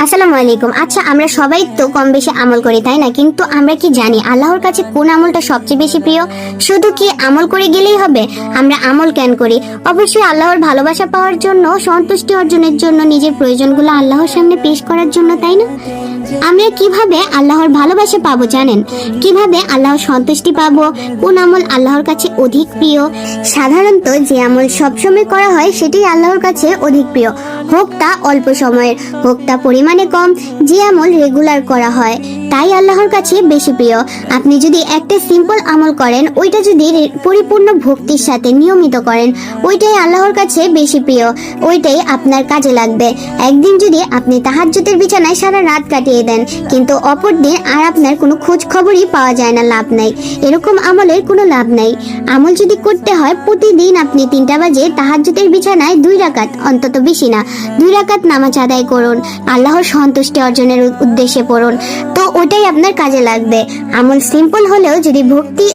আসসালামু আলাইকুম। আচ্ছা, আমরা সবাই তো কম বেশি আমল করি, তাই না? কিন্তু আমরা কি জানি আল্লাহর কাছে কোন আমলটা সবচেয়ে বেশি প্রিয়? শুধু কি আমল করে গেলেই হবে? আমরা আমল কেন করি? অবশ্যই আল্লাহর ভালোবাসা পাওয়ার জন্য, সন্তুষ্টি অর্জনের জন্য, নিজের প্রয়োজনগুলো আল্লাহর সামনে পেশ করার জন্য, তাই না? আমরা কিভাবে আল্লাহর ভালোবাসা পাবো জানেন? কিভাবে আল্লাহর সন্তুষ্টি পাবো? কোন আমল আল্লাহর কাছে অধিক প্রিয়? সাধারণত যে আমল সবসময় করা হয় সেটাই আল্লাহর কাছে অধিক প্রিয়, হোক তা অল্প সময়ের, হোক তা পরিমাণে কম। যে আমল রেগুলার করা হয় তাই আল্লাহর কাছে বেশি প্রিয়। আপনি যদি একটা সিম্পল আমল করেন, ওইটা যদি পরিপূর্ণ ভক্তির সাথে নিয়মিত করেন, ওইটাই আল্লাহর কাছে বেশি প্রিয়, ওইটাই আপনার কাজে লাগবে। একদিন যদি আপনি তাহাজ্জুদের বিছানায় সারা রাত কাটিয়ে দেন, কিন্তু অপর দিন আর আপনার কোনো খোঁজ খবরই পাওয়া যায় না, লাভ নাই। এরকম আমলের কোনো লাভ নাই। আমল যদি করতে হয়, প্রতিদিন আপনি 3টা বাজে তাহাজ্জুদের বিছানায় 2 রাকাত, অন্তত বেশি না 2 রাকাত নামাজ আদায় করুন, আল্লাহর সন্তুষ্টি অর্জনের উদ্দেশ্যে পড়ুন, তো ওটাই আপনার কাজে লাগবে। আমল সিম্পল হলেও যদি ভক্তি